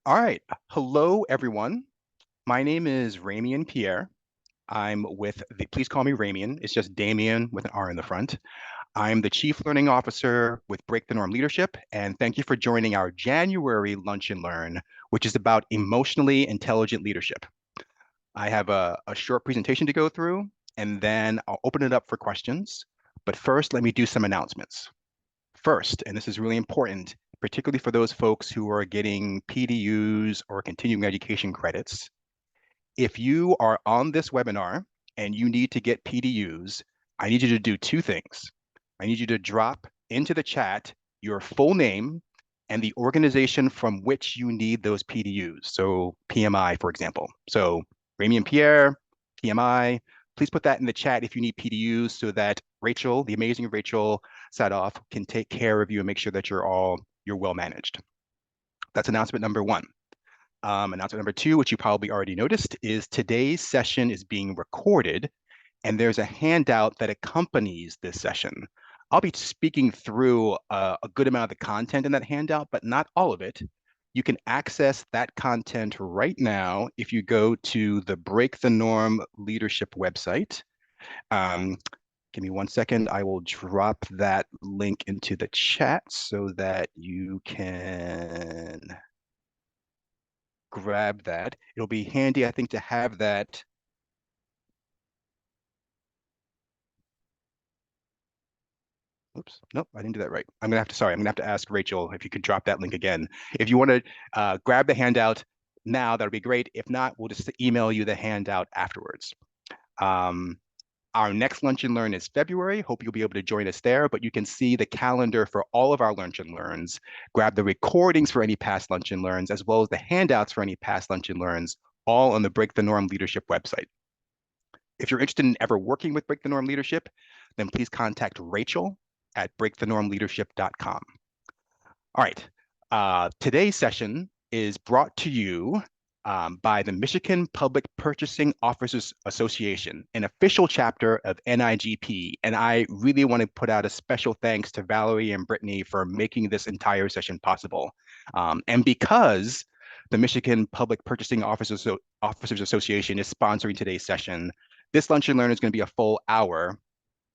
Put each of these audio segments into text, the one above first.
All right. Hello, everyone. My name is Ramian Pierre. I'm with please call me Ramian. It's just Damien with an R in the front. I'm the Chief Learning Officer with Break the Norm Leadership, and thank you for joining our January Lunch and Learn, which is about emotionally intelligent leadership. I have a short presentation to go through, and then I'll open it up for questions. But first, let me do some announcements. First, and this is really important, particularly for those folks who are getting PDUs or continuing education credits. If you are on this webinar and you need to get PDUs, I need you to do two things. I need you to drop into the chat your full name and the organization from which you need those PDUs. So PMI, for example. So Ramy and Pierre, PMI, please put that in the chat if you need PDUs so that Rachel, the amazing Rachel Sadoff, can take care of you and make sure that you're well managed. That's announcement number one. Announcement number two, which you probably already noticed, is today's session is being recorded, and there's a handout that accompanies this session. I'll be speaking through a good amount of the content in that handout, but not all of it. You can access that content right now if you go to the Break the Norm Leadership website. Give me 1 second. I will drop that link into the chat so that you can grab that. It'll be handy, I think, to have that. Oops, nope, I didn't do that right. I'm gonna have to ask Rachel if you could drop that link again. If you want to grab the handout now, that'll be great. If not, we'll just email you the handout afterwards. Our next Lunch and Learn is February. Hope you'll be able to join us there, but you can see the calendar for all of our Lunch and Learns, grab the recordings for any past Lunch and Learns, as well as the handouts for any past Lunch and Learns, all on the Break the Norm Leadership website. If you're interested in ever working with Break the Norm Leadership, then please contact Rachel at breakthenormleadership.com. All right. Today's session is brought to you by the Michigan Public Purchasing Officers Association, an official chapter of NIGP. And I really want to put out a special thanks to Valerie and Brittany for making this entire session possible. And because the Michigan Public Purchasing Officers Association is sponsoring today's session, this Lunch and Learn is going to be a full hour,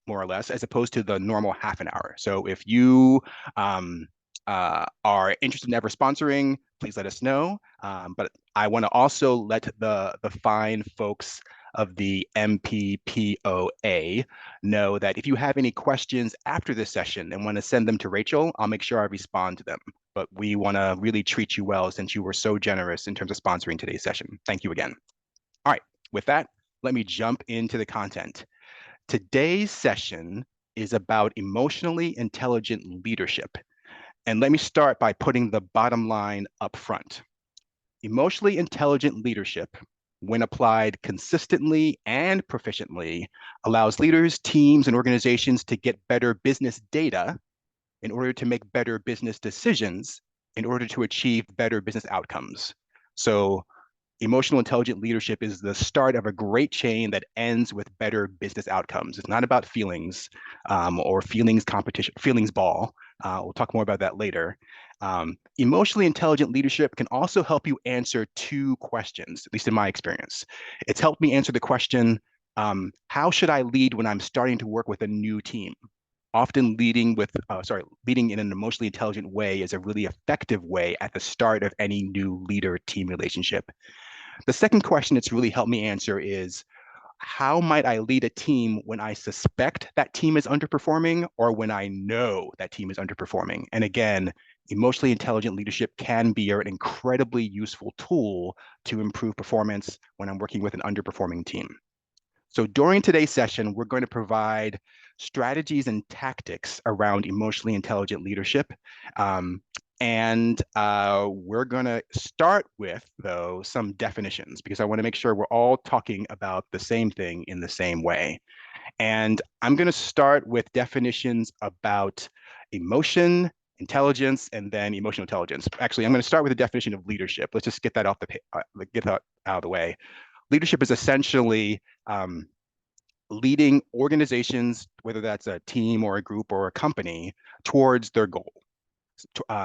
more or less, as opposed to the normal half an hour. So if you are interested in ever sponsoring, please let us know. But I want to also let the fine folks of the MPPOA know that if you have any questions after this session and want to send them to Rachel, I'll make sure I respond to them. But we want to really treat you well since you were so generous in terms of sponsoring today's session. Thank you again. All right, with that, let me jump into the content. Today's session is about emotionally intelligent leadership. And let me start by putting the bottom line up front. Emotionally intelligent leadership, when applied consistently and proficiently, allows leaders, teams, and organizations to get better business data in order to make better business decisions, in order to achieve better business outcomes. So emotional intelligent leadership is the start of a great chain that ends with better business outcomes. It's not about feelings or feelings competition, feelings ball. We'll talk more about that later. Emotionally intelligent leadership can also help you answer two questions, at least in my experience. It's helped me answer the question, how should I lead when I'm starting to work with a new team? Often leading in an emotionally intelligent way is a really effective way at the start of any new leader-team relationship. The second question it's really helped me answer is, how might I lead a team when I suspect that team is underperforming or when I know that team is underperforming? And again, emotionally intelligent leadership can be an incredibly useful tool to improve performance when I'm working with an underperforming team. So during today's session, we're going to provide strategies and tactics around emotionally intelligent leadership. We're going to start with, though, some definitions, because I want to make sure we're all talking about the same thing in the same way. And I'm going to start with definitions about emotion, intelligence, and then emotional intelligence. Actually, I'm going to start with the definition of leadership. Let's just get that out of the way. Leadership is essentially leading organizations, whether that's a team or a group or a company, towards their goal.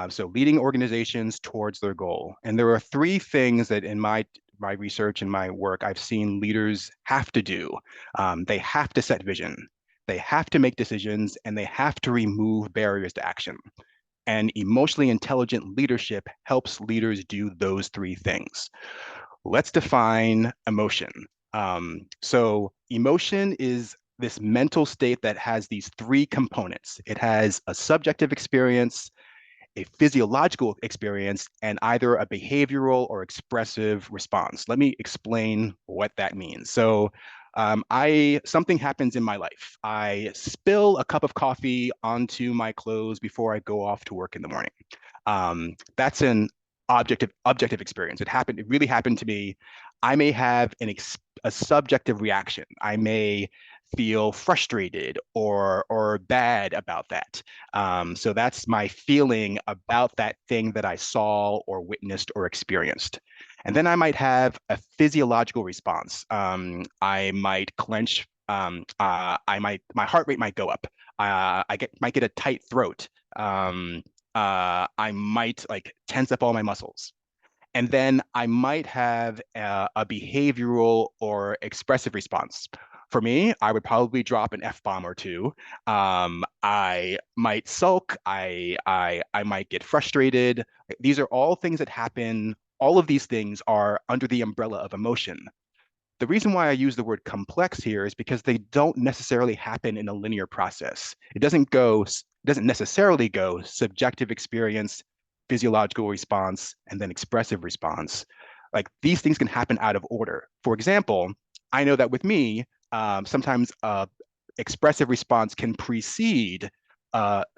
So leading organizations towards their goal. And there are three things that in my research and my work I've seen leaders have to do. They have to set vision, they have to make decisions, and they have to remove barriers to action. And emotionally intelligent leadership helps leaders do those three things. Let's define emotion. So emotion is this mental state that has these three components. It has a subjective experience, a physiological experience, and either a behavioral or expressive response. Let me explain what that means. So, I something happens in my life. I spill a cup of coffee onto my clothes before I go off to work in the morning. That's an objective experience. It happened. It really happened to me. I may have a subjective reaction. I may feel frustrated or bad about that. So that's my feeling about that thing that I saw or witnessed or experienced. And then I might have a physiological response. I might clench. My heart rate might go up. Might get a tight throat. I might like tense up all my muscles. And then I might have a behavioral or expressive response. For me, I would probably drop an F-bomb or two. I might sulk. I might get frustrated. These are all things that happen. All of these things are under the umbrella of emotion. The reason why I use the word complex here is because they don't necessarily happen in a linear process. It doesn't necessarily go subjective experience, physiological response, and then expressive response. Like these things can happen out of order. For example, I know that with me, sometimes expressive response can precede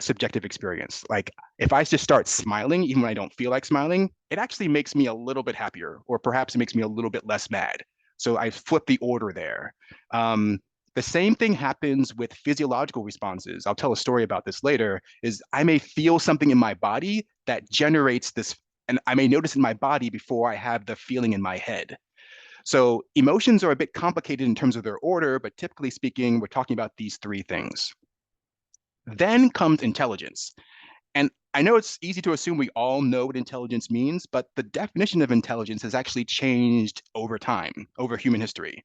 subjective experience. Like if I just start smiling, even when I don't feel like smiling, it actually makes me a little bit happier, or perhaps it makes me a little bit less mad. So I flip the order there. Um, the same thing happens with physiological responses. I'll tell a story about this later. Is I may feel something in my body that generates this, and I may notice in my body before I have the feeling in my head. So emotions are a bit complicated in terms of their order, but typically speaking, we're talking about these three things. Then comes intelligence. And I know it's easy to assume we all know what intelligence means, but the definition of intelligence has actually changed over time, over human history.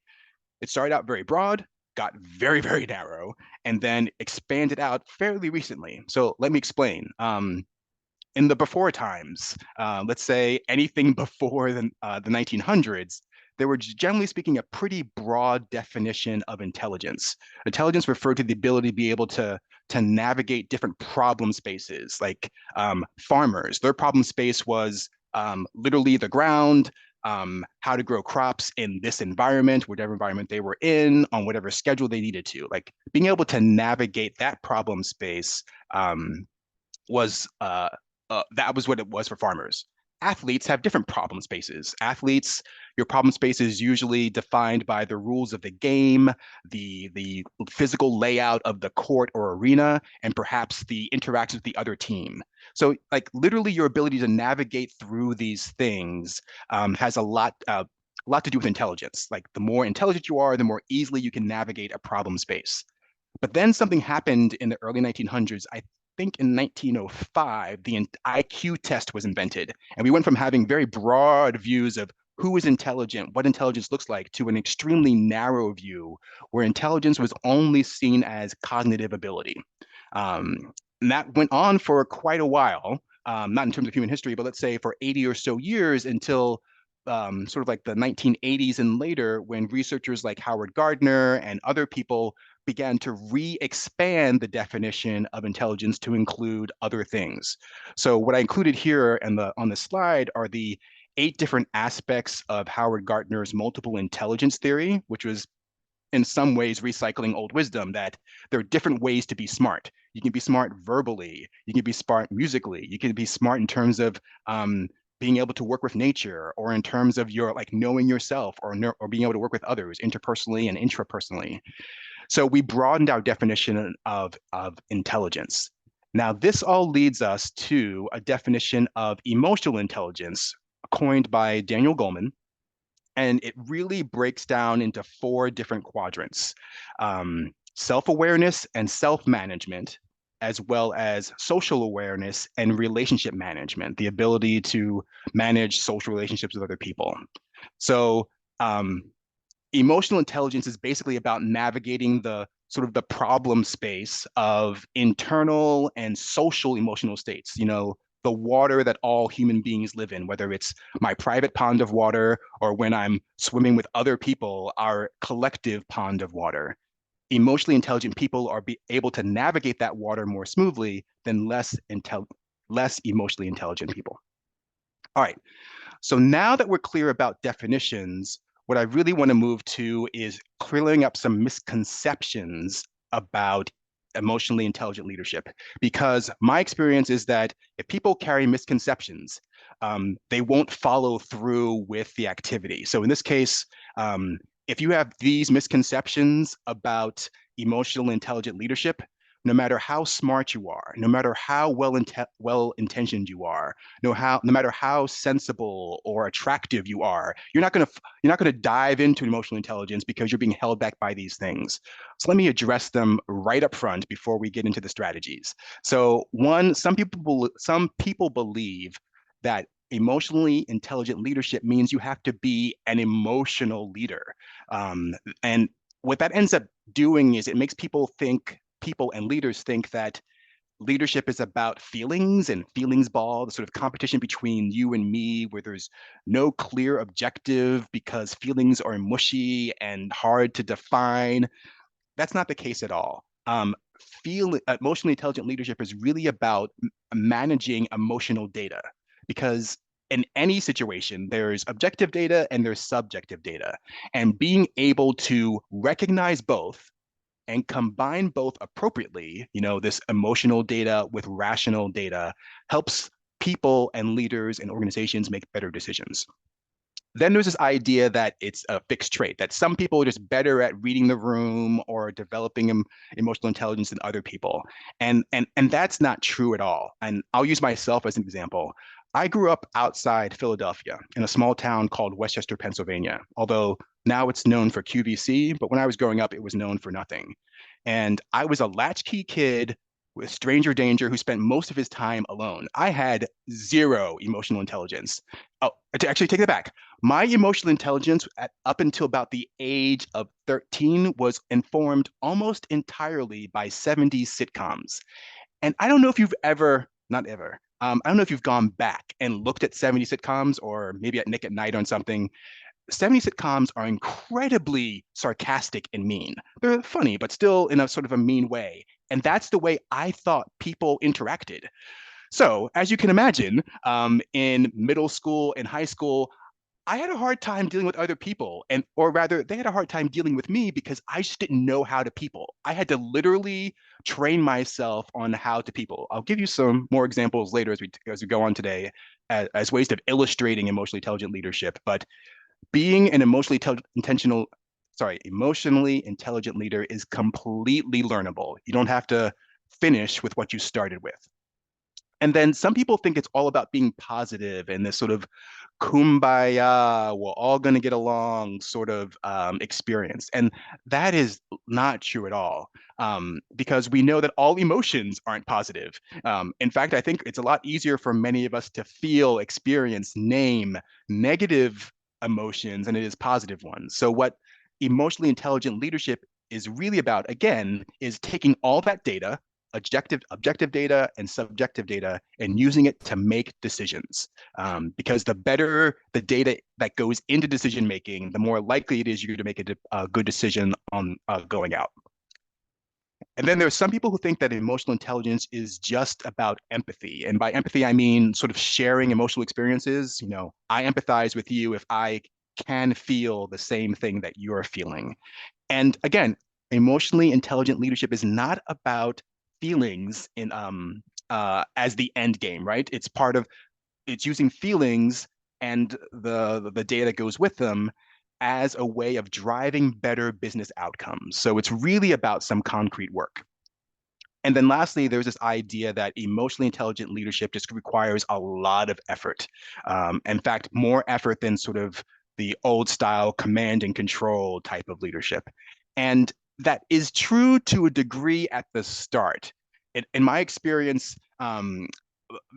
It started out very broad, got very, very narrow, and then expanded out fairly recently. So let me explain. In the before times, let's say anything before the 1900s, there were generally speaking a pretty broad definition of intelligence. Intelligence referred to the ability to be able to navigate different problem spaces, like farmers. Their problem space was literally the ground, how to grow crops in this environment, whatever environment they were in, on whatever schedule they needed to. Like being able to navigate that problem space was that was what it was for farmers. Athletes have different problem spaces. Athletes, your problem space is usually defined by the rules of the game, the physical layout of the court or arena, and perhaps the interactions with the other team. So, like literally, your ability to navigate through these things has a lot to do with intelligence. Like the more intelligent you are, the more easily you can navigate a problem space. But then something happened in the early 1900s. I think in 1905, the IQ test was invented. And we went from having very broad views of who is intelligent, what intelligence looks like, to an extremely narrow view where intelligence was only seen as cognitive ability. And that went on for quite a while, not in terms of human history, but let's say for 80 or so years until sort of like the 1980s and later, when researchers like Howard Gardner and other people began to re-expand the definition of intelligence to include other things. So what I included here and on the slide are the 8 different aspects of Howard Gardner's multiple intelligence theory, which was in some ways recycling old wisdom that there are different ways to be smart. You can be smart verbally, you can be smart musically, you can be smart in terms of being able to work with nature, or in terms of your like knowing yourself, or being able to work with others interpersonally and intrapersonally. So we broadened our definition of intelligence. Now, this all leads us to a definition of emotional intelligence coined by Daniel Goleman, and it really breaks down into 4 different quadrants: self-awareness and self-management, as well as social awareness and relationship management, the ability to manage social relationships with other people. So, um, emotional intelligence is basically about navigating the sort of the problem space of internal and social emotional states. The water that all human beings live in, whether it's my private pond of water or when I'm swimming with other people, our collective pond of water. Emotionally intelligent people are able to navigate that water more smoothly than less emotionally intelligent people. All right. So now that we're clear about definitions, what I really want to move to is clearing up some misconceptions about emotionally intelligent leadership. Because my experience is that if people carry misconceptions, they won't follow through with the activity. So in this case, if you have these misconceptions about emotional intelligent leadership, no matter how smart you are, no matter how well intentioned you are, no matter how sensible or attractive you are, you're not gonna dive into emotional intelligence because you're being held back by these things. So let me address them right up front before we get into the strategies. So one, some people believe that emotionally intelligent leadership means you have to be an emotional leader. And what that ends up doing is it makes people and leaders think that leadership is about feelings and feelings ball, the sort of competition between you and me, where there's no clear objective because feelings are mushy and hard to define. That's not the case at all. Emotionally intelligent leadership is really about managing emotional data because in any situation, there's objective data and there's subjective data. And being able to recognize both and combine both appropriately, this emotional data with rational data helps people and leaders and organizations make better decisions. Then there's this idea that it's a fixed trait, that some people are just better at reading the room or developing emotional intelligence than other people. And that's not true at all. And I'll use myself as an example. I grew up outside Philadelphia in a small town called Westchester, Pennsylvania, although now it's known for QVC, but when I was growing up, it was known for nothing. And I was a latchkey kid with stranger danger who spent most of his time alone. I had zero emotional intelligence. Oh, to actually take it back, my emotional intelligence up until about the age of 13 was informed almost entirely by 70s sitcoms. And I don't know if you've ever, not ever, I don't know if you've gone back and looked at 70 sitcoms or maybe at Nick at Night on something. 70 sitcoms are incredibly sarcastic and mean. They're funny, but still in a sort of a mean way. And that's the way I thought people interacted. So, as you can imagine, in middle school and high school, I had a hard time dealing with other people, or rather, they had a hard time dealing with me because I just didn't know how to people. I had to literally train myself on how to people. I'll give you some more examples later as we go on today, as ways of illustrating emotionally intelligent leadership. But being an emotionally intelligent leader is completely learnable. You don't have to finish with what you started with. And then some people think it's all about being positive and this sort of kumbaya, we're all going to get along sort of experience. And that is not true at all, because we know that all emotions aren't positive. In fact, I think it's a lot easier for many of us to feel, experience, name negative emotions than it is positive ones. So, what emotionally intelligent leadership is really about, again, is taking all that data, objective data and subjective data, and using it to make decisions. Because the better the data that goes into decision making, the more likely it is you're to make a good decision on going out. And then there's some people who think that emotional intelligence is just about empathy. And by empathy, I mean sort of sharing emotional experiences. I empathize with you if I can feel the same thing that you're feeling. And again, emotionally intelligent leadership is not about feelings as the end game, right? It's using feelings and the data that goes with them as a way of driving better business outcomes. So it's really about some concrete work. And then lastly, there's this idea that emotionally intelligent leadership just requires a lot of effort. In fact, more effort than sort of the old style command and control type of leadership. And that is true to a degree at the start. in my experience, one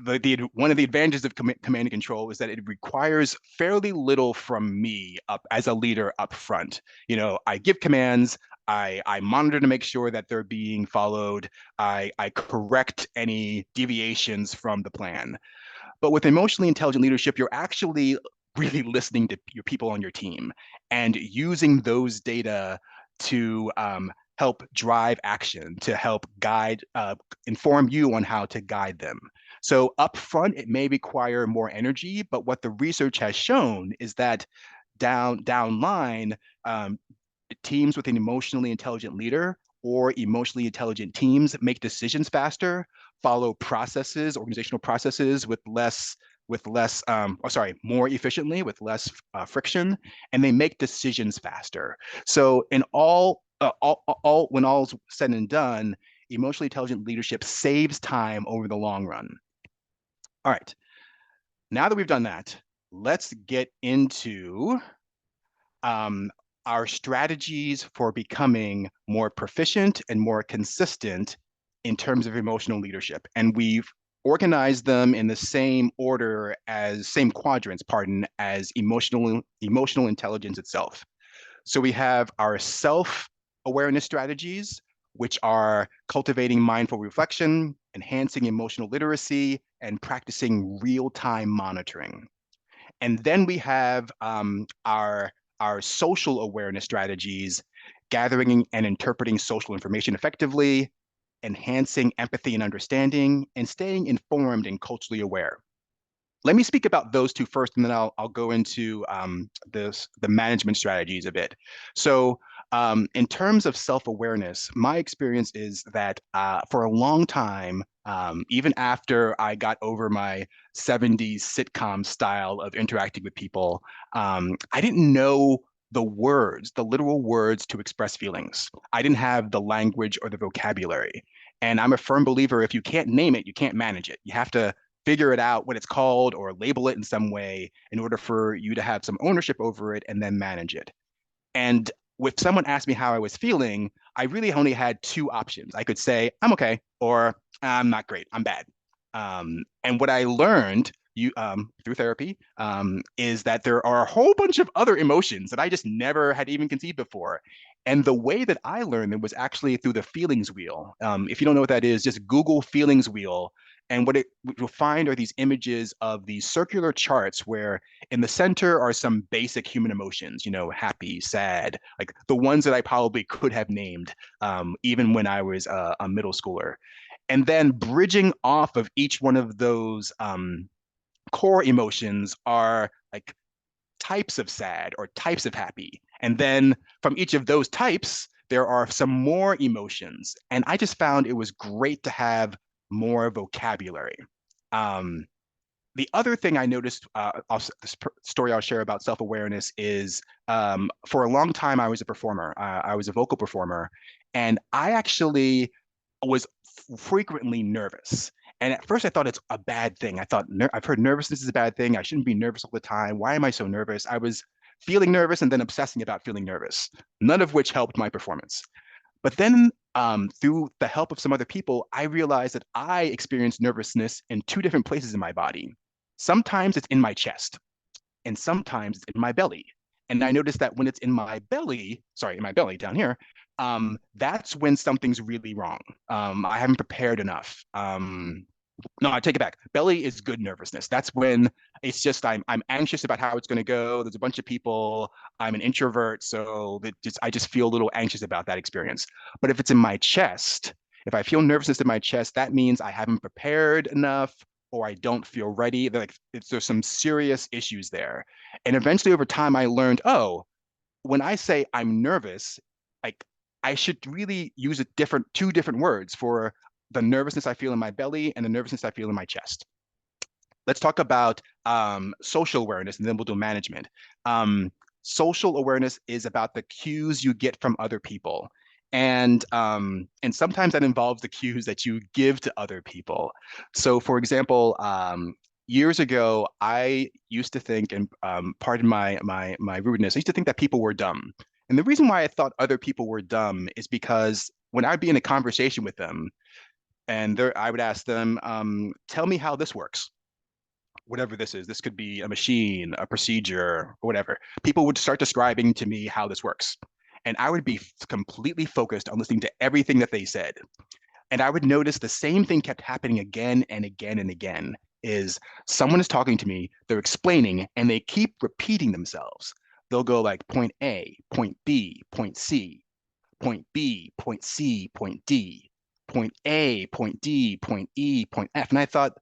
of the advantages of command and control is that it requires fairly little from me up as a leader up front. I give commands, I monitor to make sure that they're being followed, I correct any deviations from the plan. But with emotionally intelligent leadership, you're actually really listening to your people on your team and using those data to help drive action, to help guide, inform you on how to guide them. So upfront, it may require more energy, but what the research has shown is that down line, um, teams with an emotionally intelligent leader or emotionally intelligent teams make decisions faster, follow processes, organizational processes more efficiently, with less friction, and they make decisions faster. So in when all's said and done, emotionally intelligent leadership saves time over the long run. All right, now that we've done that, let's get into um, our strategies for becoming more proficient and more consistent in terms of emotional leadership. And we've organized them in the same order same quadrants, pardon, as emotional intelligence itself. So we have our self-awareness strategies, which are cultivating mindful reflection, enhancing emotional literacy, and practicing real-time monitoring. And then we have our social awareness strategies, gathering and interpreting social information effectively, enhancing empathy and understanding, and staying informed and culturally aware. Let me speak about those two first, and then I'll go into the management strategies a bit. So, in terms of self-awareness, my experience is that for a long time, even after I got over my 70s sitcom style of interacting with people, I didn't know the words, the literal words to express feelings. I didn't have the language or the vocabulary. And I'm a firm believer, if you can't name it, you can't manage it. You have to figure it out what it's called or label it in some way in order for you to have some ownership over it and then manage it. And if someone asked me how I was feeling, I really only had two options. I could say, I'm okay, or I'm not great, I'm bad. And what I learned through therapy is that there are a whole bunch of other emotions that I just never had even conceived before. And the way that I learned them was actually through the feelings wheel. If you don't know what that is, just Google feelings wheel. And what you'll find are these images of these circular charts where in the center are some basic human emotions, happy, sad, like the ones that I probably could have named even when I was a middle schooler. And then bridging off of each one of those core emotions are like types of sad or types of happy. And then from each of those types, there are some more emotions. And I just found it was great to have more vocabulary. Um, the other thing I noticed, this story I'll share about self-awareness is for a long time, I was a performer. I was a vocal performer, and I actually was frequently nervous. And at first, I thought it's a bad thing. I thought, I've heard nervousness is a bad thing. I shouldn't be nervous all the time. Why am I so nervous? I was feeling nervous and then obsessing about feeling nervous, none of which helped my performance. But then through the help of some other people, I realized that I experience nervousness in two different places in my body. Sometimes it's in my chest, and sometimes it's in my belly. And I noticed that when it's in my belly down here, that's when something's really wrong. I haven't prepared enough. No, I take it back. Belly is good nervousness. That's when it's just I'm anxious about how it's going to go. There's a bunch of people. I'm an introvert, so I just feel a little anxious about that experience. But if it's in my chest, if I feel nervousness in my chest, that means I haven't prepared enough or I don't feel ready. There's some serious issues there. And eventually over time I learned, oh, when I say I'm nervous, like I should really use two different words for the nervousness I feel in my belly and the nervousness I feel in my chest. Let's talk about social awareness, and then we'll do management. Social awareness is about the cues you get from other people. And sometimes that involves the cues that you give to other people. So, for example, years ago, I used to think, and pardon my rudeness, I used to think that people were dumb. And the reason why I thought other people were dumb is because when I'd be in a conversation with them, And I would ask them, tell me how this works, whatever this is. This could be a machine, a procedure, or whatever. People would start describing to me how this works. And I would be completely focused on listening to everything that they said. And I would notice the same thing kept happening again and again and again is someone is talking to me, they're explaining, and they keep repeating themselves. They'll go like point A, point B, point C, point B, point C, point D, point A, point D, point E, point F. And I thought,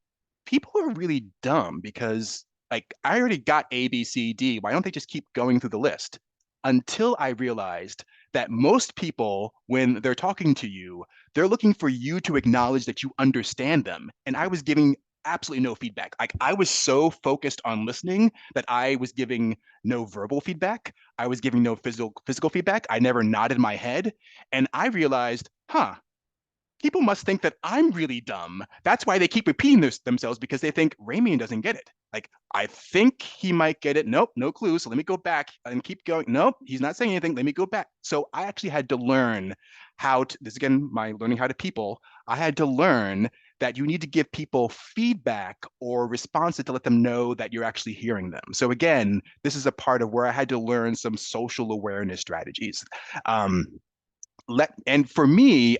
people are really dumb because like I already got A, B, C, D. Why don't they just keep going through the list? Until I realized that most people, when they're talking to you, they're looking for you to acknowledge that you understand them. And I was giving absolutely no feedback. Like I was so focused on listening that I was giving no verbal feedback. I was giving no physical feedback. I never nodded my head. And I realized, huh, people must think that I'm really dumb. That's why they keep repeating themselves because they think Ramian doesn't get it. Like, I think he might get it. Nope, no clue. So let me go back and keep going. Nope, he's not saying anything. Let me go back. So I actually had to learn how to, this again, my learning how to people, I had to learn that you need to give people feedback or responses to let them know that you're actually hearing them. So again, this is a part of where I had to learn some social awareness strategies. Um, and for me,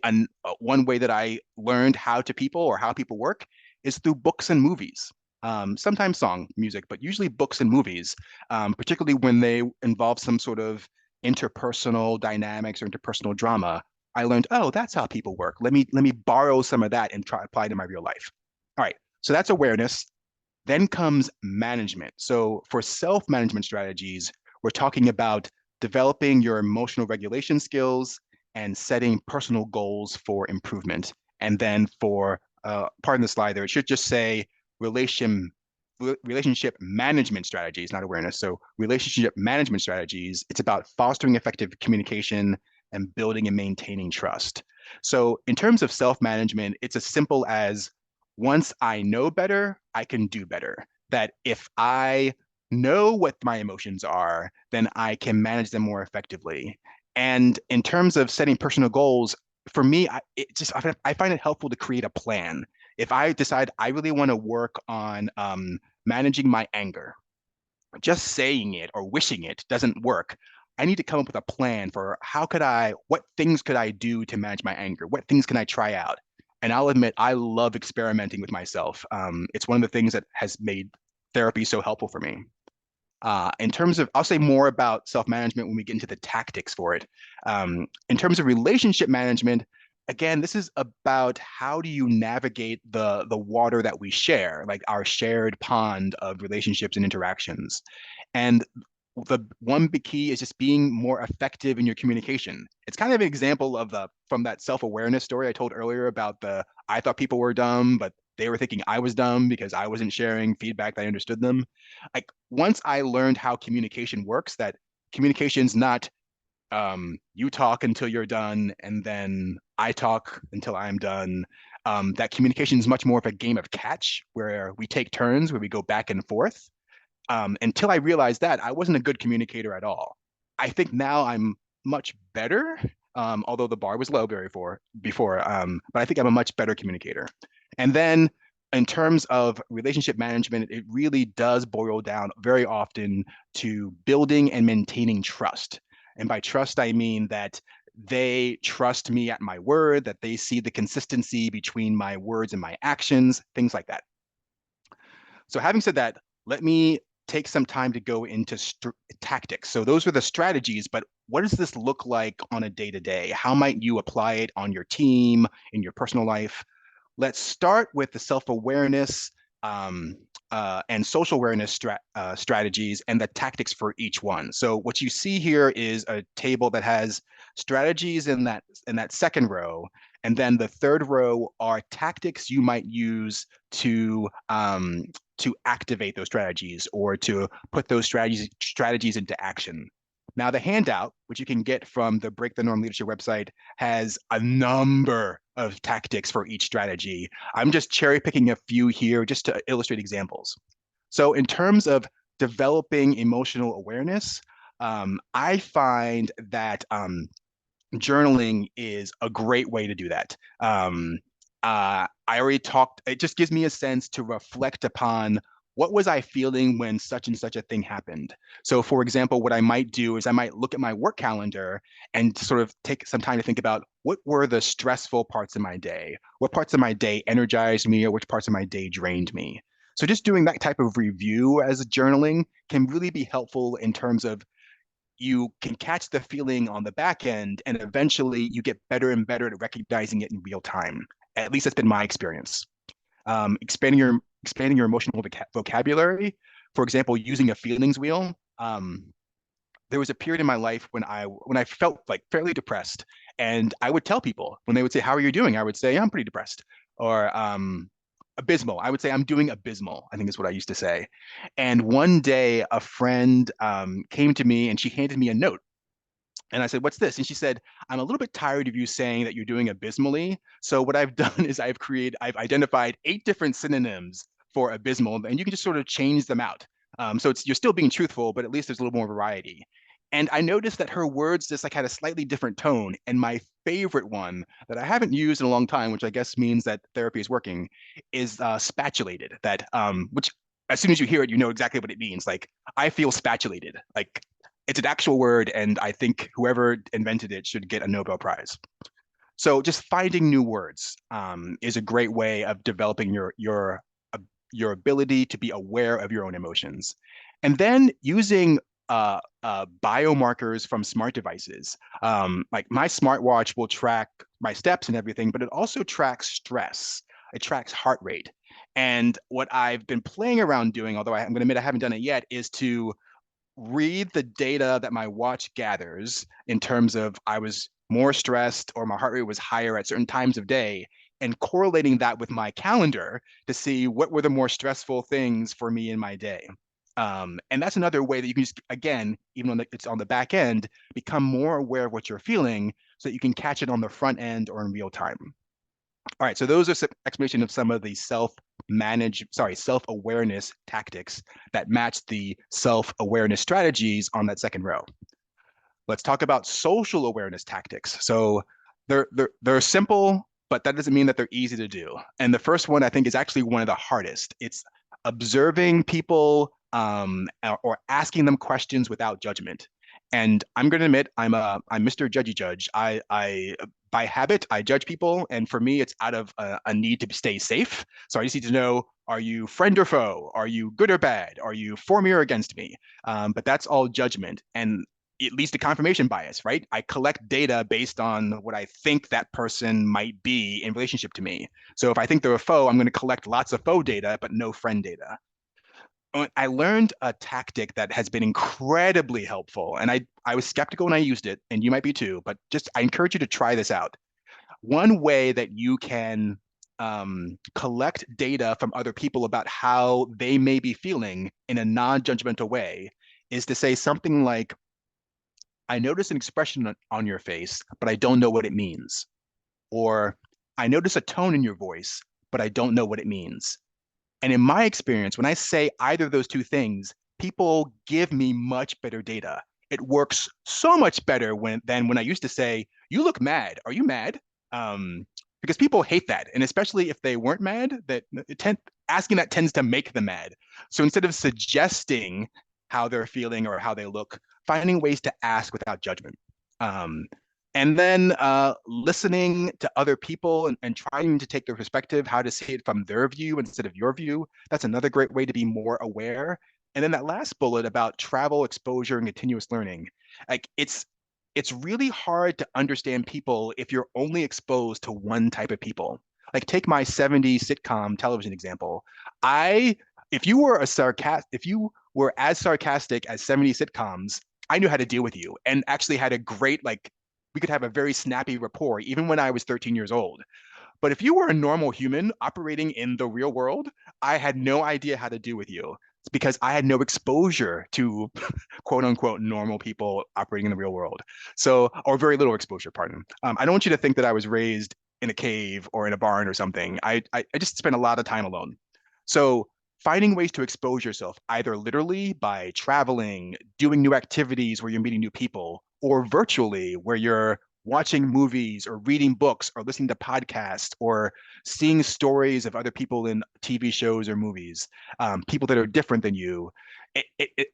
one way that I learned how to people or how people work is through books and movies. Sometimes song music, but usually books and movies, particularly when they involve some sort of interpersonal dynamics or interpersonal drama. I learned, oh, that's how people work. Let me borrow some of that and try apply to my real life. All right, so that's awareness. Then comes management. So for self-management strategies, we're talking about developing your emotional regulation skills and setting personal goals for improvement. And then for part of the slide there, it should just say relation relationship management strategies, not awareness. So relationship management strategies, it's about fostering effective communication and building and maintaining trust. So in terms of self-management, it's as simple as once I know better, I can do better. That if I know what my emotions are, then I can manage them more effectively. And in terms of setting personal goals, for me, I find it helpful to create a plan. If I decide I really want to work on managing my anger, just saying it or wishing it doesn't work. I need to come up with a plan for what things could I do to manage my anger? What things can I try out? And I'll admit, I love experimenting with myself. It's one of the things that has made therapy so helpful for me. In terms of, I'll say more about self-management when we get into the tactics for it. In terms of relationship management, again, this is about how do you navigate the water that we share, like our shared pond of relationships and interactions. And the one big key is just being more effective in your communication. It's kind of an example of the from that self-awareness story I told earlier about I thought people were dumb, but they were thinking I was dumb because I wasn't sharing feedback that I understood them. Like once I learned how communication works, that communication's not you talk until you're done and then I talk until I'm done. That communication is much more of a game of catch where we take turns, where we go back and forth. Until I realized that, I wasn't a good communicator at all. I think now I'm much better, although the bar was low before. But I think I'm a much better communicator. And then in terms of relationship management, it really does boil down very often to building and maintaining trust. And by trust, I mean that they trust me at my word, that they see the consistency between my words and my actions, things like that. So having said that, let me take some time to go into tactics. So those are the strategies, but what does this look like on a day to day? How might you apply it on your team, in your personal life? Let's start with the self-awareness um, and social awareness strategies and the tactics for each one. So what you see here is a table that has strategies in that second row, and then the third row are tactics you might use to activate those strategies or to put those strategies into action. Now, the handout, which you can get from the Break the Norm Leadership website, has a number of tactics for each strategy. I'm just cherry picking a few here just to illustrate examples. So, in terms of developing emotional awareness, I find that journaling is a great way to do that. I already talked, it just gives me a sense to reflect upon what was I feeling when such and such a thing happened. So, for example, what I might do is I might look at my work calendar and sort of take some time to think about what were the stressful parts of my day, what parts of my day energized me, or which parts of my day drained me. So, just doing that type of review as journaling can really be helpful in terms of you can catch the feeling on the back end, and eventually you get better and better at recognizing it in real time. At least that's been my experience. Expanding your emotional vocabulary, for example, using a feelings wheel. There was a period in my life when I felt like fairly depressed, and I would tell people when they would say, "How are you doing?" I would say, "I'm pretty depressed," or abysmal. I would say, "I'm doing abysmal," I think is what I used to say. And one day, a friend came to me and she handed me a note. And I said, "What's this?" And she said, "I'm a little bit tired of you saying that you're doing abysmally. So what I've done is I've identified 8 different synonyms for abysmal, and you can just sort of change them out. So you're still being truthful, but at least there's a little more variety." And I noticed that her words just like had a slightly different tone. And my favorite one that I haven't used in a long time, which I guess means that therapy is working, is spatulated. Which as soon as you hear it, you know exactly what it means. Like I feel spatulated. Like it's an actual word, and I think whoever invented it should get a Nobel Prize. So just finding new words is a great way of developing your ability to be aware of your own emotions, and then using biomarkers from smart devices. Like my smartwatch will track my steps and everything, but it also tracks stress. It tracks heart rate. And what I've been playing around doing, although I'm going to admit I haven't done it yet, is to read the data that my watch gathers in terms of I was more stressed or my heart rate was higher at certain times of day, and correlating that with my calendar to see what were the more stressful things for me in my day. And that's another way that you can just, again, even when it's on the back end, become more aware of what you're feeling so that you can catch it on the front end or in real time. All right, so those are some explanation of some of the self-awareness tactics that match the self-awareness strategies on that second row. Let's talk about social awareness tactics. So they're simple, but that doesn't mean that they're easy to do. And the first one I think is actually one of the hardest. It's observing people or asking them questions without judgment. And I'm going to admit I'm Mr. Judgy Judge. I by habit I judge people, and for me it's out of a need to stay safe. So I just need to know: are you friend or foe? Are you good or bad? Are you for me or against me? But that's all judgment, and it leads to confirmation bias, right? I collect data based on what I think that person might be in relationship to me. So if I think they're a foe, I'm going to collect lots of foe data, but no friend data. I learned a tactic that has been incredibly helpful, and I was skeptical when I used it, and you might be too, but just I encourage you to try this out. One way that you can collect data from other people about how they may be feeling in a non-judgmental way is to say something like, "I notice an expression on your face, but I don't know what it means." Or, "I notice a tone in your voice, but I don't know what it means." And in my experience, when I say either of those two things, people give me much better data. It works so much better than when I used to say, "You look mad. Are you mad?" Because people hate that, and especially if they weren't mad, asking that tends to make them mad. So instead of suggesting how they're feeling or how they look, finding ways to ask without judgment. Um, and then listening to other people and trying to take their perspective, how to see it from their view instead of your view. That's another great way to be more aware. And then that last bullet about travel, exposure, and continuous learning. Like it's really hard to understand people if you're only exposed to one type of people. Like take my 70s sitcom television example. I if you were a sarcastic if you were as sarcastic as 70s sitcoms, I knew how to deal with you and actually had a great like we could have a very snappy rapport even when I was 13 years old. But if you were a normal human operating in the real world, I had no idea how to deal with you. It's because I had no exposure to quote unquote normal people operating in the real world. So, or very little exposure, pardon. I don't want you to think that I was raised in a cave or in a barn or something. I just spent a lot of time alone. So, finding ways to expose yourself, either literally by traveling, doing new activities where you're meeting new people, or virtually where you're watching movies or reading books or listening to podcasts or seeing stories of other people in TV shows or movies, people that are different than you. It, it,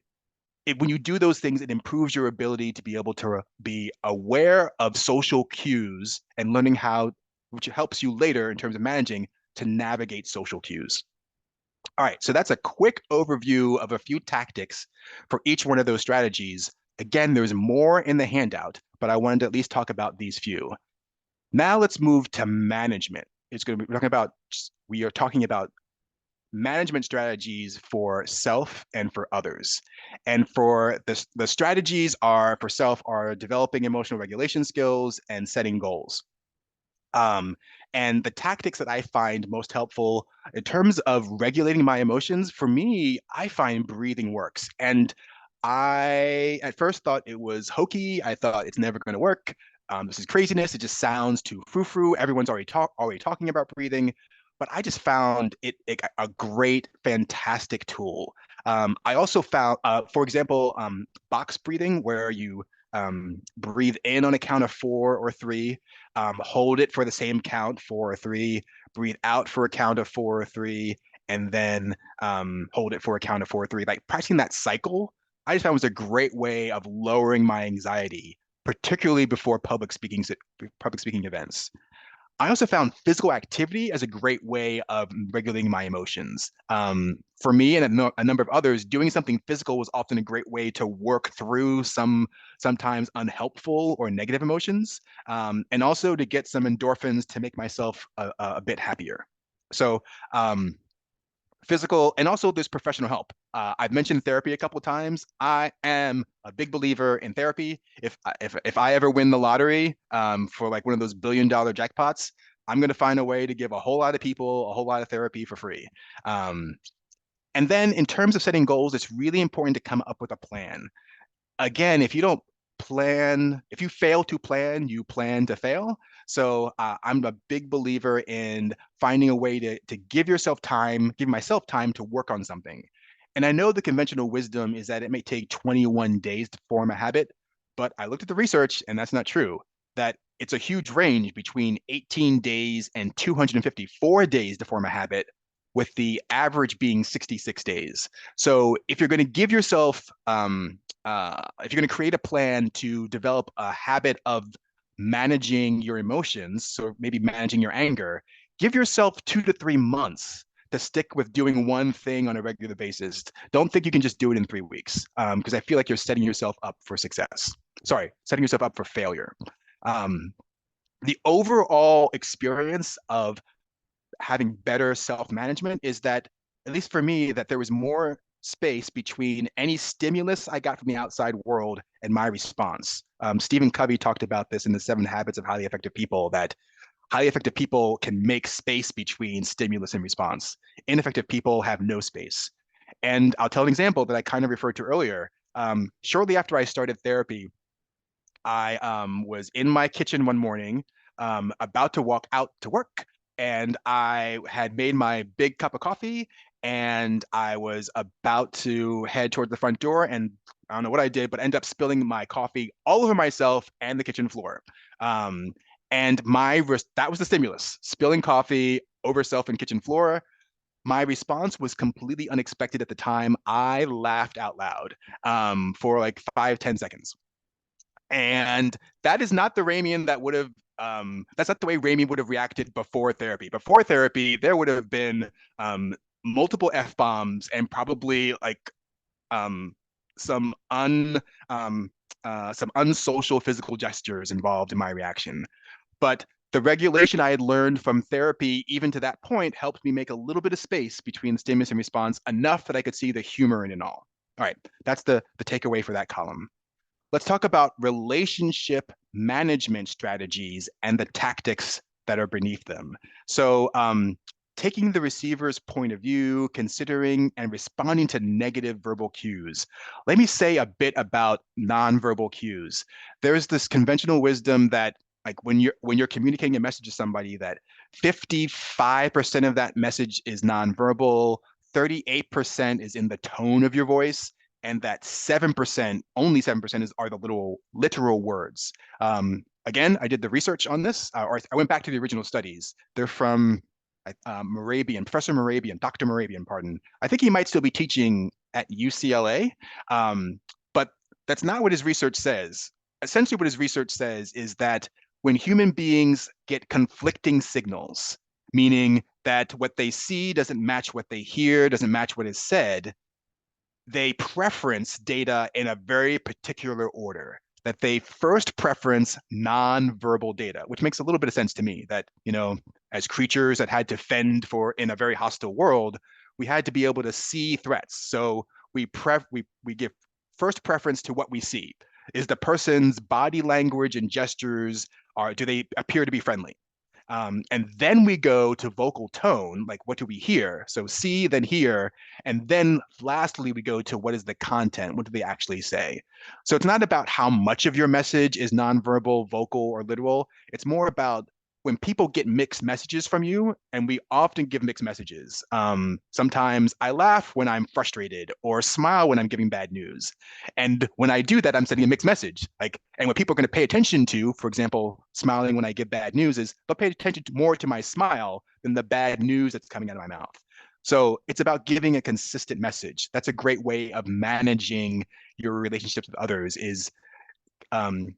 it, when you do those things, it improves your ability to be able to be aware of social cues and learning how, which helps you later in terms of managing to navigate social cues. All right, so that's a quick overview of a few tactics for each one of those strategies. Again, there's more in the handout, but I wanted to at least talk about these few. Now let's move to management. We are talking about management strategies for self and for others. And for the strategies are for self are developing emotional regulation skills and setting goals. Um, and the tactics that I find most helpful in terms of regulating my emotions, for me, I find breathing works. And I at first thought it was hokey. I thought it's never going to work. This is craziness. It just sounds too frou-frou. Everyone's already talking about breathing, but I just found it a great, fantastic tool. I also found, for example, box breathing, where you breathe in on a count of 4 or 3, hold it for the same count, 4 or 3, breathe out for a count of 4 or 3, and then hold it for a count of 4 or 3. Like practicing that cycle, I just found was a great way of lowering my anxiety, particularly before public speaking events. I also found physical activity as a great way of regulating my emotions. For me and a number of others, doing something physical was often a great way to work through some sometimes unhelpful or negative emotions, and also to get some endorphins to make myself a bit happier. So, physical, and also there's professional help. I've mentioned therapy a couple of times. I am a big believer in therapy. If I ever win the lottery, for like one of those $1 billion jackpots, I'm going to find a way to give a whole lot of people a whole lot of therapy for free. Um, and then in terms of setting goals, it's really important to come up with a plan. Again, if you don't plan, if you fail to plan, you plan to fail. So I'm a big believer in finding a way to give myself time to work on something. And I know the conventional wisdom is that it may take 21 days to form a habit, but I looked at the research and that's not true. That it's a huge range between 18 days and 254 days to form a habit, with the average being 66 days. So if you're going to give yourself if you're going to create a plan to develop a habit of managing your emotions, so maybe managing your anger, give yourself 2 to 3 months to stick with doing one thing on a regular basis. Don't think you can just do it in 3 weeks, because I feel like you're setting yourself up for success. Sorry, setting yourself up for failure. Um, the overall experience of having better self-management is that, at least for me, that there was more space between any stimulus I got from the outside world and my response. Stephen Covey talked about this in the 7 Habits of Highly Effective People, that highly effective people can make space between stimulus and response. Ineffective people have no space. And I'll tell an example that I kind of referred to earlier. Shortly after I started therapy, I was in my kitchen one morning, about to walk out to work, and I had made my big cup of coffee, and I was about to head towards the front door, and I don't know what I did, but ended up spilling my coffee all over myself and the kitchen floor. Um, and that was the stimulus: spilling coffee over self and kitchen floor. My response was completely unexpected at the time. I laughed out loud, for like 5, 10 seconds. And that is not the Ramian that would have that's not the way Rami would have reacted before therapy. Before therapy, there would have been multiple F bombs and probably like um, some un some unsocial physical gestures involved in my reaction. But the regulation I had learned from therapy, even to that point, helped me make a little bit of space between stimulus and response, enough that I could see the humor in it all. All right, that's the takeaway for that column. Let's talk about relationship management strategies and the tactics that are beneath them. So, taking the receiver's point of view, considering and responding to negative verbal cues. Let me say a bit about nonverbal cues. There's this conventional wisdom that, like, when you're communicating a message to somebody, that 55% of that message is nonverbal, 38% is in the tone of your voice, and that 7%, only 7%, are the little literal words. again, I did the research on this, or I went back to the original studies. They're from Morabian, Professor Morabian, Dr. Morabian, pardon. I think he might still be teaching at UCLA, but that's not what his research says. Essentially, what his research says is that when human beings get conflicting signals, meaning that what they see doesn't match what they hear, doesn't match what is said, they preference data in a very particular order. That they first preference non-verbal data, which makes a little bit of sense to me. That, as creatures that had to fend for in a very hostile world, we had to be able to see threats. So we give first preference to what we see. Is the person's body language and gestures, do they appear to be friendly? And then we go to vocal tone, like what do we hear? So see, then hear. And then lastly, we go to what is the content? What do they actually say? So it's not about how much of your message is nonverbal, vocal, or literal. It's more about when people get mixed messages from you, and we often give mixed messages. Sometimes I laugh when I'm frustrated or smile when I'm giving bad news. And when I do that, I'm sending a mixed message. And what people are going to pay attention to, for example, smiling when I give bad news, is they'll pay attention more to my smile than the bad news that's coming out of my mouth. So it's about giving a consistent message. That's a great way of managing your relationships with others is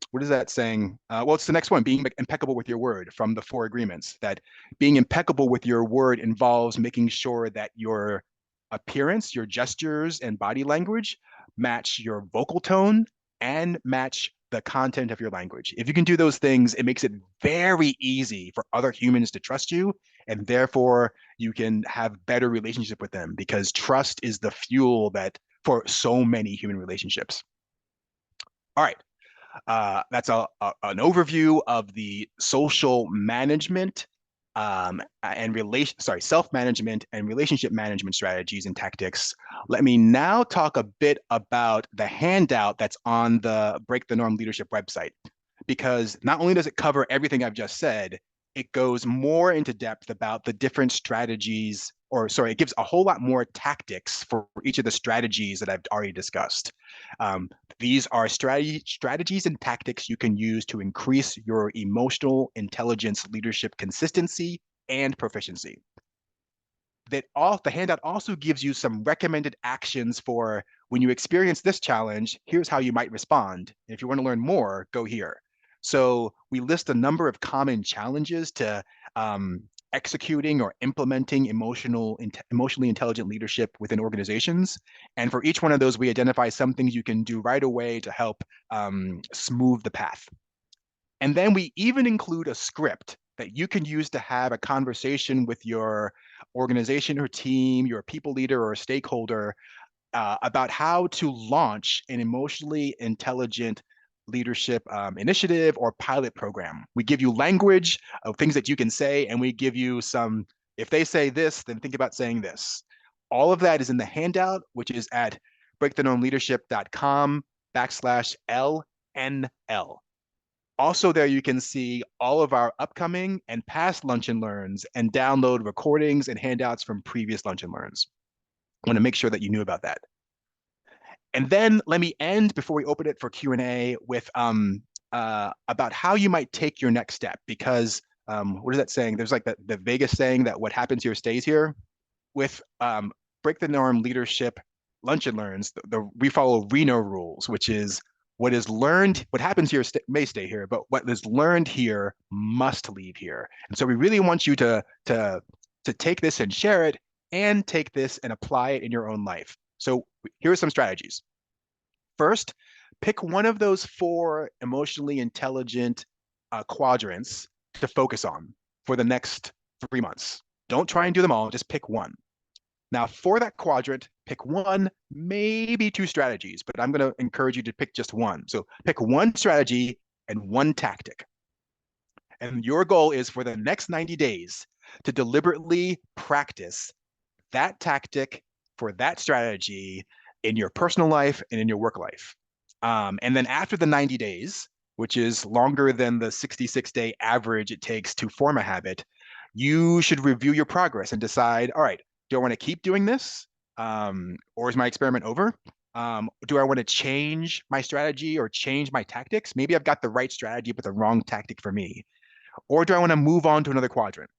what is that saying? Well, it's the next one, being impeccable with your word from the four agreements. That being impeccable with your word involves making sure that your appearance, your gestures, and body language match your vocal tone and match the content of your language. If you can do those things, it makes it very easy for other humans to trust you, and therefore you can have better relationship with them because trust is the fuel that for so many human relationships. All right. That's an overview of the social management self-management and relationship management strategies and tactics. Let me now talk a bit about the handout that's on the Break the Norm Leadership website, because not only does it cover everything I've just said, it goes more into depth about the different strategies, or sorry, it gives a whole lot more tactics for each of the strategies that I've already discussed. These are strategies and tactics you can use to increase your emotional intelligence leadership consistency and proficiency. The handout also gives you some recommended actions for when you experience this challenge, here's how you might respond. If you want to learn more, go here. So we list a number of common challenges to executing or implementing emotionally intelligent leadership within organizations. And for each one of those, we identify some things you can do right away to help smooth the path. And then we even include a script that you can use to have a conversation with your organization or team, your people leader or stakeholder about how to launch an emotionally intelligent leadership initiative or pilot program. We give you language of things that you can say, and we give you some, if they say this, then think about saying this. All of that is in the handout, which is at breakthenormleadership.com/LNL. Also there you can see all of our upcoming and past Lunch and Learns and download recordings and handouts from previous Lunch and Learns. I want to make sure that you knew about that. And then let me end before we open it for Q&A with about how you might take your next step, because what is that saying? There's like the Vegas saying that what happens here stays here. With Break the Norm Leadership Lunch and Learns, we follow Reno rules, which is what is learned, what happens here may stay here, but what is learned here must leave here. And so we really want you to take this and share it, and take this and apply it in your own life. So here are some strategies. First, pick one of those four emotionally intelligent quadrants to focus on for the next 3 months. Don't try and do them all, just pick one. Now, for that quadrant, pick one, maybe two strategies, but I'm going to encourage you to pick just one. So pick one strategy and one tactic. And your goal is for the next 90 days to deliberately practice that tactic for that strategy in your personal life and in your work life. And then after the 90 days, which is longer than the 66-day average it takes to form a habit, you should review your progress and decide, all right, do I want to keep doing this? Or is my experiment over? Do I want to change my strategy or change my tactics? Maybe I've got the right strategy, but the wrong tactic for me. Or do I want to move on to another quadrant?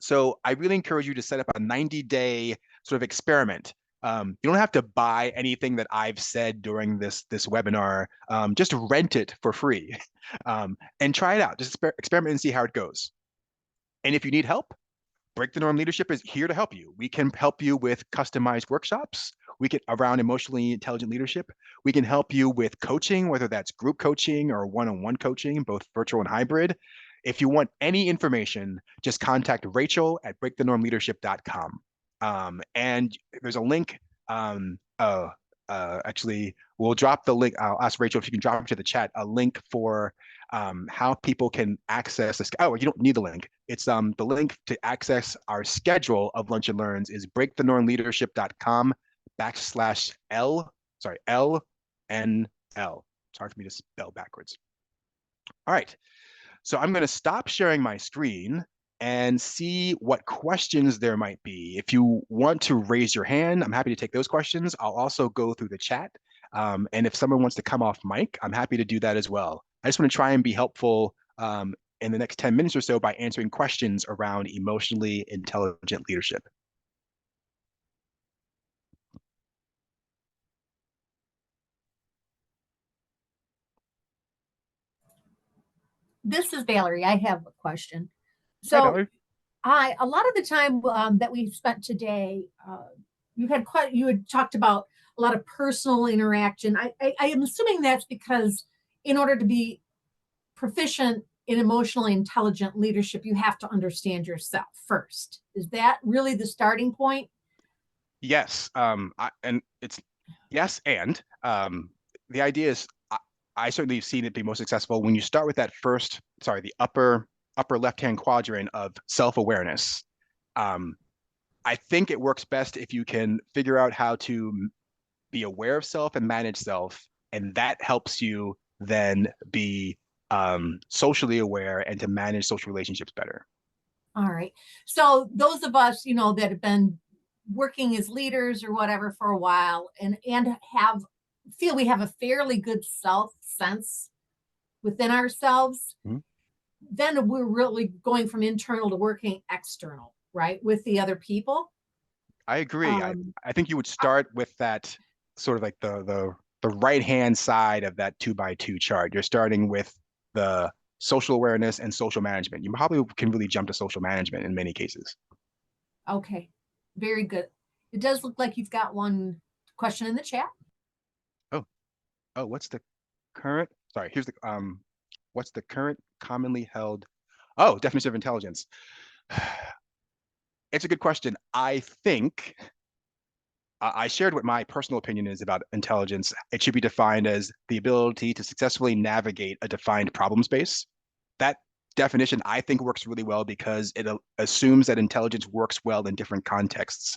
So I really encourage you to set up a 90-day sort of experiment. You don't have to buy anything that I've said during this webinar. Just rent it for free and try it out. Just experiment and see how it goes. And if you need help, Break the Norm Leadership is here to help you. We can help you with customized workshops. We get around emotionally intelligent leadership. We can help you with coaching, whether that's group coaching or one-on-one coaching, both virtual and hybrid. If you want any information, just contact Rachel at breakthenormleadership.com. And there's a link. Actually, we'll drop the link. I'll ask Rachel if you can drop into the chat a link for how people can access this. Oh, you don't need the link. It's the link to access our schedule of Lunch and Learns is breakthenormleadership.com/L, sorry, LNL. It's hard for me to spell backwards. All right. So I'm going to stop sharing my screen and see what questions there might be. If you want to raise your hand, I'm happy to take those questions. I'll also go through the chat. And if someone wants to come off mic, I'm happy to do that as well. I just want to try and be helpful in the next 10 minutes or so by answering questions around emotionally intelligent leadership. This is Valerie. I have a question. Hi, Valerie. A lot of the time that we spent today, you had talked about a lot of personal interaction. I am assuming that's because in order to be proficient in emotionally intelligent leadership, you have to understand yourself first. Is that really the starting point? Yes. And it's yes, and the idea is I certainly have seen it be most successful when you start with that first, sorry, the upper left-hand quadrant of self-awareness. I think it works best if you can figure out how to be aware of self and manage self, and that helps you then be socially aware and to manage social relationships better. All right. So those of us, that have been working as leaders or whatever for a while and feel we have a fairly good self sense within ourselves, Mhm. then we're really going from internal to working external, right, with the other people. I agree. Um, I think you would start with that sort of like the right-hand side of that 2x2 chart. You're starting with the social awareness and social management. You probably can really jump to social management in many cases. okay, very good. It does look like you've got one question in the chat. Oh, what's the current? Sorry, here's the what's the current commonly held? Oh, definition of intelligence. It's a good question. I think I shared what my personal opinion is about intelligence. It should be defined as the ability to successfully navigate a defined problem space. That definition, I think, works really well because it assumes that intelligence works well in different contexts.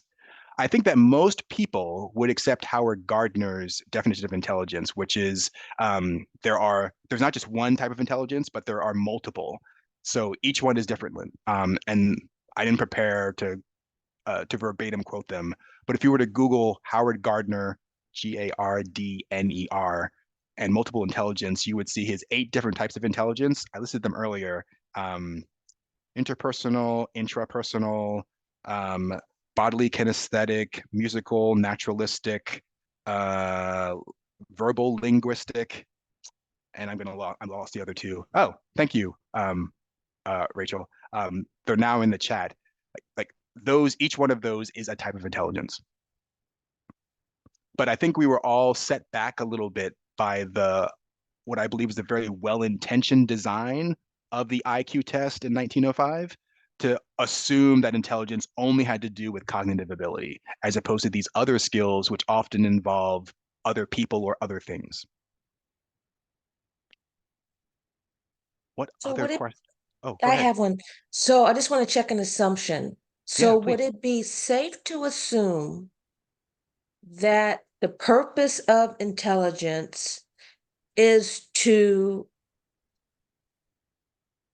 I think that most people would accept Howard Gardner's definition of intelligence, which is there's not just one type of intelligence, but there are multiple. So each one is different. And I didn't prepare to verbatim quote them. But if you were to Google Howard Gardner, Gardner, and multiple intelligence, you would see his 8 different types of intelligence. I listed them earlier. Interpersonal, intrapersonal, um, bodily kinesthetic, musical, naturalistic, uh, verbal linguistic, and I lost the other 2. Oh, thank you, Rachel. They're now in the chat. Like those, each one of those is a type of intelligence. But I think we were all set back a little bit by what I believe is the very well-intentioned design of the IQ test in 1905 to assume that intelligence only had to do with cognitive ability, as opposed to these other skills, which often involve other people or other things. What So other would it, question? Oh, go I ahead. have one. So I just want to check an assumption. Yeah, So would please. it be safe to assume that the purpose of intelligence is to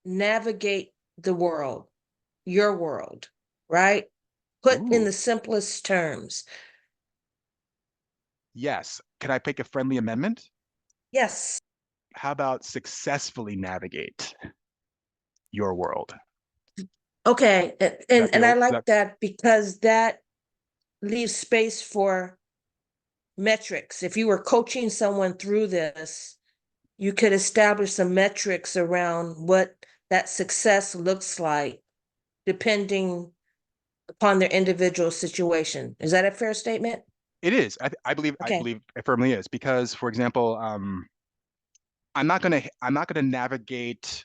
navigate the world, your world, right? Put in Ooh. the simplest terms. Yes. Can I make a friendly amendment? Yes. How about successfully navigate your world? Okay. Does that And I feel like that that because that leaves space for metrics. If you were coaching someone through this, you could establish some metrics around what that success looks like, depending upon their individual situation. Is that a fair statement? it is? I Okay. believe it firmly is because, for example, I'm not gonna navigate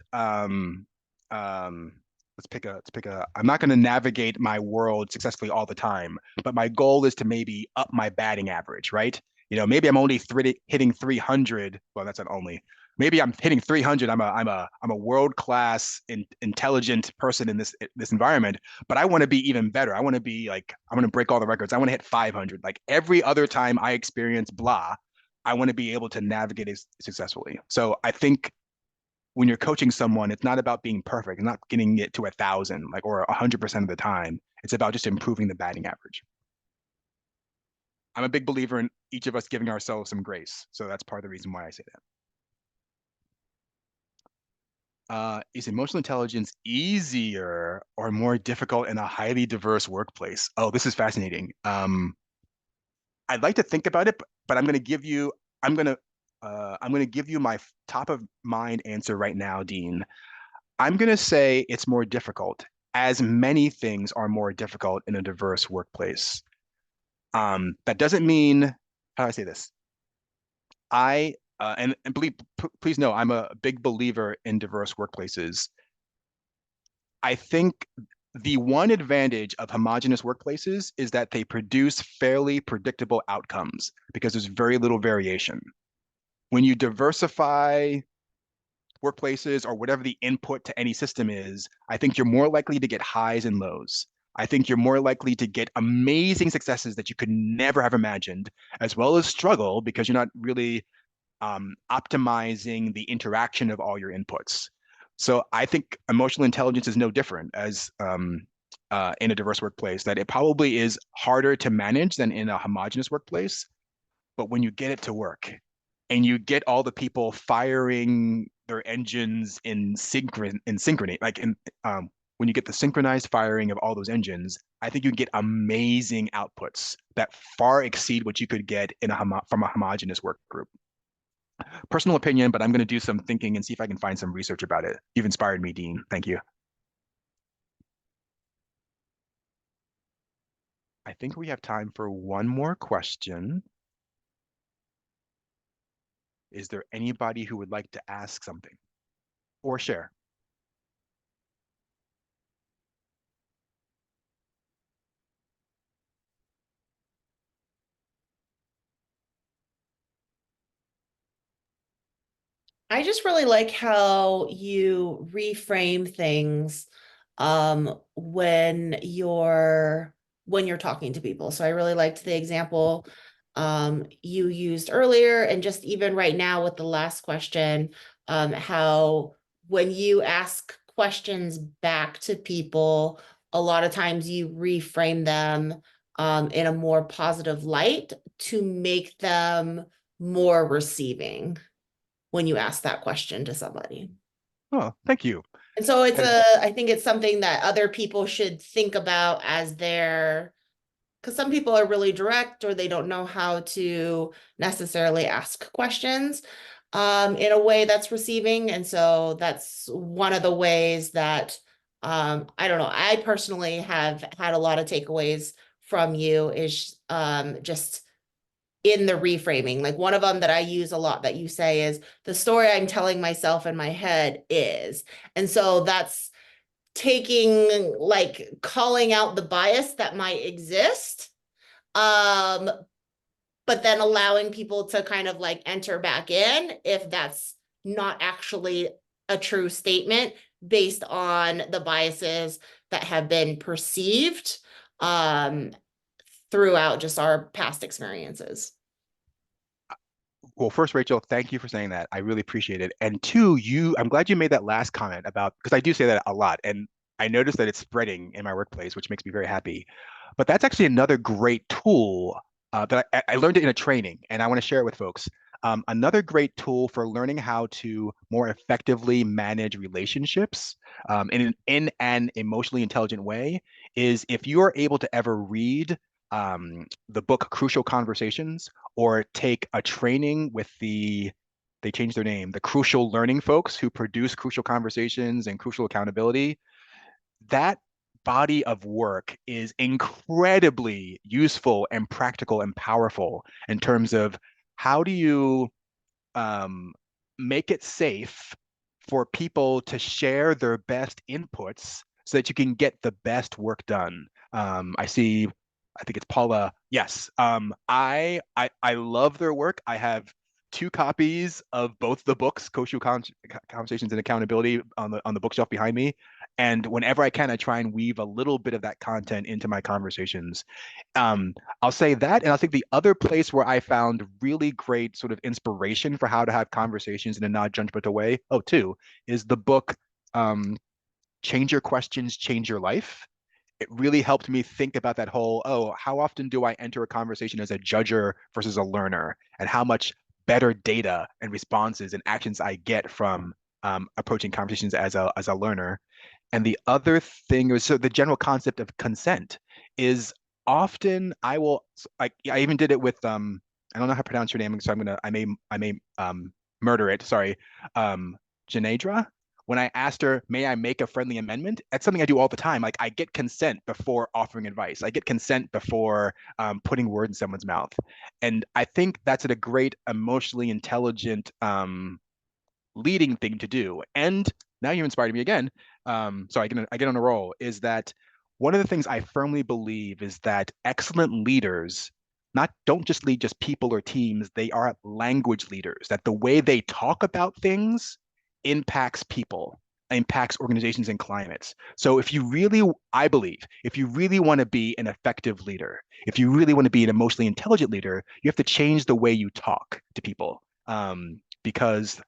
let's pick a I'm not gonna navigate my world successfully all the time, but my goal is to maybe up my batting average, right? Maybe I'm only hitting 300. Well, that's not only. Maybe I'm hitting 300. I'm a world class intelligent person in this environment, but I want to be even better. I want to be like I want to break all the records. I want to hit 500. Like every other time I experience blah, I want to be able to navigate it successfully. So I think when you're coaching someone, it's not about being perfect, it's not getting it to 1,000, like or 100% of the time. It's about just improving the batting average. I'm a big believer in each of us giving ourselves some grace. So that's part of the reason why I say that. Is emotional intelligence easier or more difficult in a highly diverse workplace? Oh, this is fascinating. I'd like to think about it, but I'm gonna I'm gonna give you my top of mind answer right now, Dean. I'm gonna say it's more difficult, as many things are more difficult in a diverse workplace. That doesn't mean how do I say this? And please know I'm a big believer in diverse workplaces. I think the one advantage of homogeneous workplaces is that they produce fairly predictable outcomes because there's very little variation. When you diversify workplaces or whatever the input to any system is, I think you're more likely to get highs and lows. I think you're more likely to get amazing successes that you could never have imagined, as well as struggle because you're not really optimizing the interaction of all your inputs. So I think emotional intelligence is no different as in a diverse workplace, that it probably is harder to manage than in a homogeneous workplace. But when you get it to work and you get all the people firing their engines in synchrony, like when you get the synchronized firing of all those engines, I think you get amazing outputs that far exceed what you could get from a homogeneous work group. Personal opinion, but I'm going to do some thinking and see if I can find some research about it. You've inspired me, Dean. Thank you. I think we have time for one more question. Is there anybody who would like to ask something or share? I just really like how you reframe things when you're talking to people. So I really liked the example you used earlier, and just even right now with the last question, how when you ask questions back to people, a lot of times you reframe them in a more positive light to make them more receiving when you ask that question to somebody. Oh, thank you. And so That I think it's something that other people should think about as their, because some people are really direct or they don't know how to necessarily ask questions in a way that's receiving. And so that's one of the ways that, I don't know, I personally have had a lot of takeaways from you is just in the reframing. Like one of them that I use a lot that you say is the story I'm telling myself in my head is. And so that's taking, like, calling out the bias that might exist, um but then allowing people to kind of like enter back in if that's not actually a true statement based on the biases that have been perceived throughout just our past experiences. Well, first, Rachel, thank you for saying that. I really appreciate it. And two, I'm glad you made that last comment about, because I do say that a lot, and I noticed that it's spreading in my workplace, which makes me very happy. But that's actually another great tool that I learned it in a training, and I want to share it with folks. Another great tool for learning how to more effectively manage relationships in an emotionally intelligent way is if you are able to ever read the book Crucial Conversations or take a training with they changed their name, the Crucial Learning folks who produce Crucial Conversations and Crucial Accountability. That body of work is incredibly useful and practical and powerful in terms of how do you um, make it safe for people to share their best inputs so that you can get the best work done. I see, I think it's Paula. Yes, I love their work. I have two copies of both the books, Conversations and Accountability, on the bookshelf behind me. And whenever I can, I try and weave a little bit of that content into my conversations. Um, I'll say that, and I think the other place where I found really great sort of inspiration for how to have conversations in a non-judgmental way, oh, too, is the book um, Change Your Questions, Change Your Life. It really helped me think about that whole, oh, how often do I enter a conversation as a judger versus a learner, and how much better data and responses and actions I get from approaching conversations as a learner. And the other thing is, so the general concept of consent is often I will like I even did it with I don't know how to pronounce your name, so I may murder it. Sorry. Um Janedra. When I asked her, may I make a friendly amendment? That's something I do all the time. Like I get consent before offering advice. I get consent before putting words in someone's mouth. And I think that's a great emotionally intelligent leading thing to do. And now you inspired me again. So I get on a roll. Is that one of the things I firmly believe is that excellent leaders not don't just lead just people or teams, they are language leaders, that the way they talk about things impacts people, impacts organizations and climates. So if you really, I believe, if you really want to be an effective leader, if you really want to be an emotionally intelligent leader, you have to change the way you talk to people. Because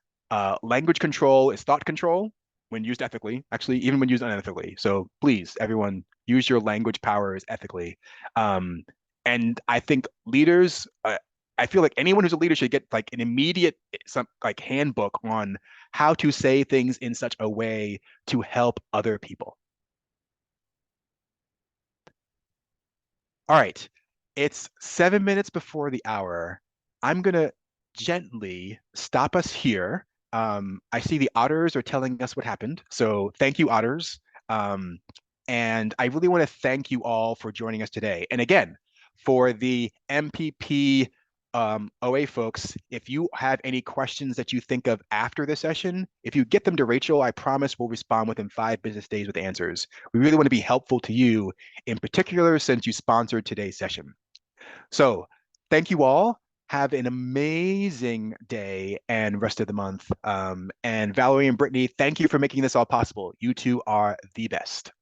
language control is thought control when used ethically, actually, even when used unethically. So please, everyone, use your language powers ethically. And I think leaders, I feel like anyone who's a leader should get like an immediate some like handbook on how to say things in such a way to help other people. All right, it's 7 minutes before the hour. I'm gonna gently stop us here. I see the otters are telling us what happened, so thank you, otters. Um, and I really want to thank you all for joining us today. And again, for the MPP OA folks, if you have any questions that you think of after the session, if you get them to Rachel, I promise we'll respond within 5 business days with answers. We really want to be helpful to you in particular since you sponsored today's session. So thank you all. Have an amazing day and rest of the month. And Valerie and Brittany, thank you for making this all possible. You two are the best.